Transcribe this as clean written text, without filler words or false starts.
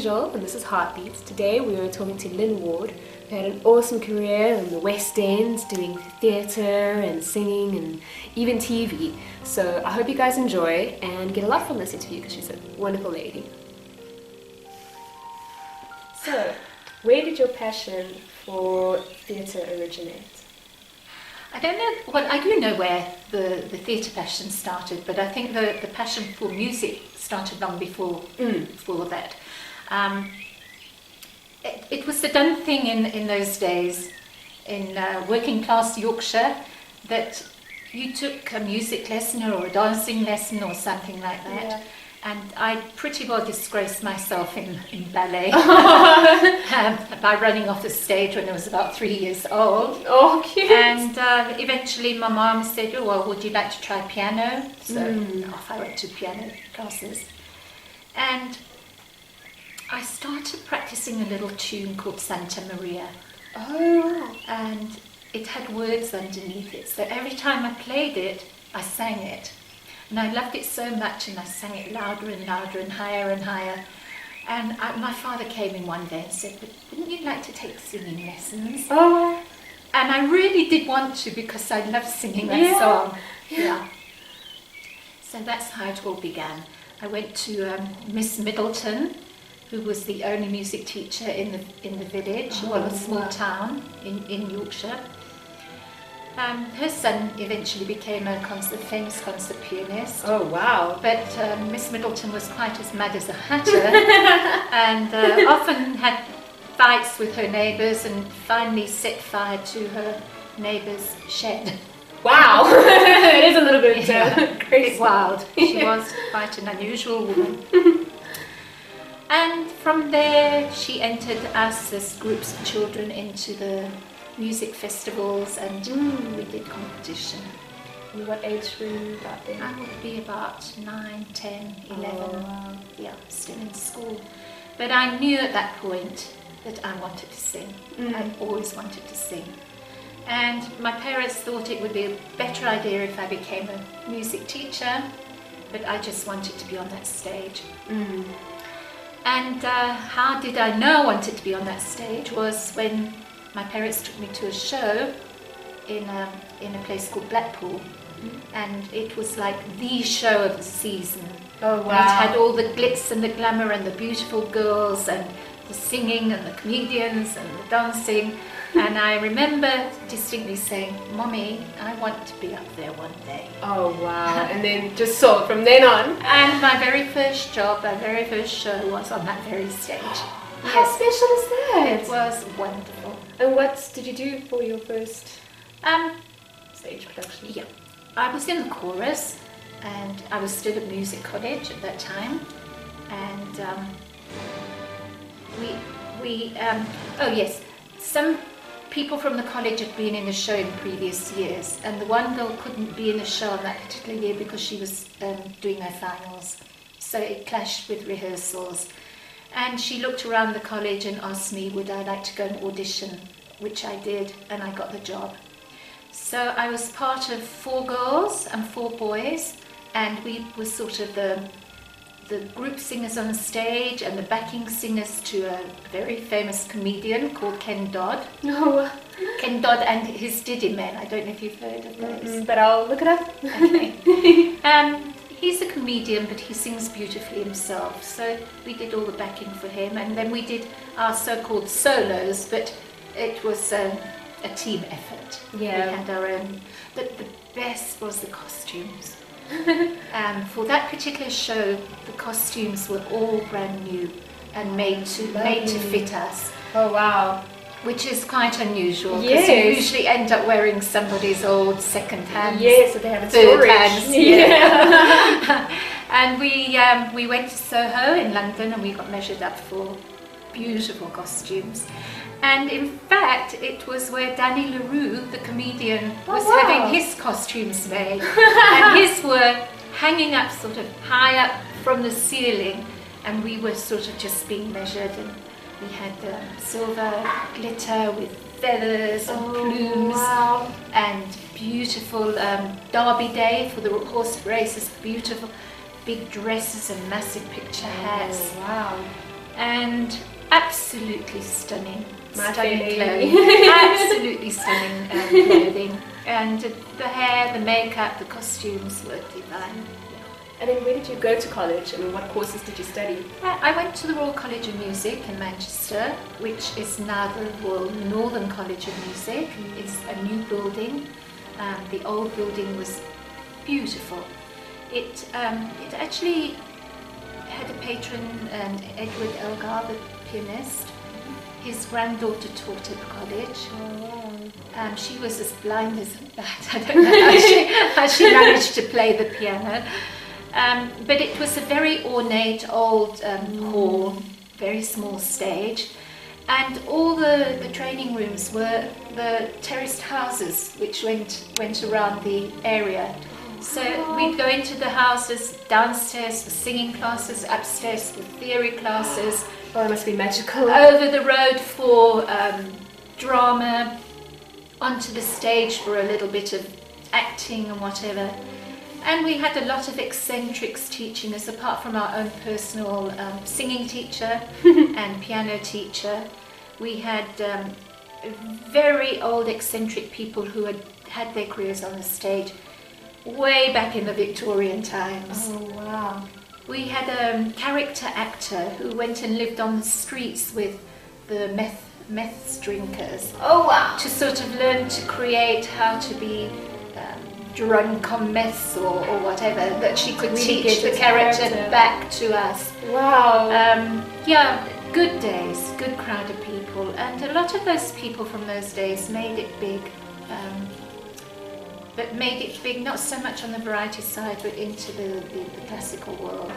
Mijaelle and this is Heartbeats. Today we are talking to Lynne Ward, who had an awesome career in the West End, doing theatre and singing and even TV. So I hope you guys enjoy and get a lot from this interview because she's a wonderful lady. So, where did your passion for theatre originate? I don't know, well, I do know where the theatre passion started, but I think the passion for music started long before that. It was the done thing in those days, in working class Yorkshire, that you took a music lesson or a dancing lesson or something like that. Yeah. And I pretty well disgraced myself in ballet by running off the stage when I was about 3 years old. Oh, cute! And eventually my mom said, "Oh, well, would you like to try piano?" So off I went to piano classes. And I started practicing a little tune called Santa Maria. Oh! And it had words underneath it. So every time I played it, I sang it. And I loved it so much, and I sang it louder and louder and higher and higher. And my father came in one day and said, "But wouldn't you like to take singing lessons?" Oh! And I really did want to because I loved singing that song. Yeah. So that's how it all began. I went to Miss Middleton, who was the only music teacher in the village, a small town in Yorkshire. Her son eventually became a famous concert pianist. Oh, wow. But Miss Middleton was quite as mad as a hatter and often had fights with her neighbours and finally set fire to her neighbour's shed. Wow! It is a little bit crazy. Wild. She was quite an unusual woman. And from there she entered us as groups of children into the music festivals, and we did competition. And what age were you about then? I would be about 9, 10, 11. Oh, wow. Yeah, still in school. But I knew at that point that I wanted to sing. I always wanted to sing. And my parents thought it would be a better idea if I became a music teacher, but I just wanted to be on that stage. And how did I know I wanted to be on that stage was when my parents took me to a show in a place called Liverpool, and it was like the show of the season. Oh, wow. And it had all the glitz and the glamour and the beautiful girls and the singing and the comedians and the dancing. And I remember distinctly saying, "Mommy, I want to be up there one day." Oh, wow. And then just saw it from then on. And my very first job, my very first show was on that very stage. How special is that? It was wonderful. And what did you do for your first stage production? Yeah, I was in the chorus, and I was still at music college at that time, and some people from the college had been in the show in previous years, and the one girl couldn't be in the show on that particular year because she was doing her finals, so it clashed with rehearsals. And she looked around the college and asked me, would I like to go and audition, which I did, and I got the job. So I was part of 4 girls and 4 boys, and we were sort of the group singers on stage and the backing singers to a very famous comedian called Ken Dodd. No. Ken Dodd and his Diddymen. I don't know if you've heard of those. But I'll look it up. Okay. He's a comedian, but he sings beautifully himself. So we did all the backing for him, and then we did our so-called solos, but it was a team effort. Yeah. We had our own. But the best was the costumes. For that particular show, the costumes were all brand new and made to fit us. Oh, wow. Which is quite unusual, because you usually end up wearing somebody's old second hand. Yes, so they have a third storage. hands. Yeah. And we went to Soho in London, and we got measured up for beautiful costumes. And in fact, it was where Danny LaRue, the comedian, was having his costumes made. And his were hanging up sort of high up from the ceiling, and we were sort of just being measured. And we had silver glitter with feathers and plumes, and beautiful Derby Day for the horse races, beautiful big dresses and massive picture hats. Oh, wow. and absolutely stunning. My Stunning fairy. clothing. Absolutely stunning clothing. And the hair, the makeup, the costumes were divine. And then where did you go to college? I mean, what courses did you study? I went to the Royal College of Music in Manchester, which is now the Royal Northern College of Music. It's a new building. The old building was beautiful. It actually had a patron, Edward Elgar, the pianist. His granddaughter taught at the college. Oh, wow. She was as blind as a bat. I don't know how she managed to play the piano. But it was a very ornate old hall, very small stage. And all the training rooms were the terraced houses which went around the area. So we'd go into the houses, downstairs for singing classes, upstairs for theory classes. Oh, it must be magical. Over the road for drama, onto the stage for a little bit of acting and whatever. And we had a lot of eccentrics teaching us, apart from our own personal singing teacher and piano teacher. We had very old eccentric people who had their careers on the stage way back in the Victorian times. Oh, wow. We had a character actor who went and lived on the streets with the meth drinkers. Oh, wow. To sort of learn to create how to be drunk on meth or whatever, that she could Really teach get the the character character. back to us. Wow. Yeah, good days, good crowd of people, and a lot of those people from those days made it big. But made it big not so much on the variety side, but into the classical world.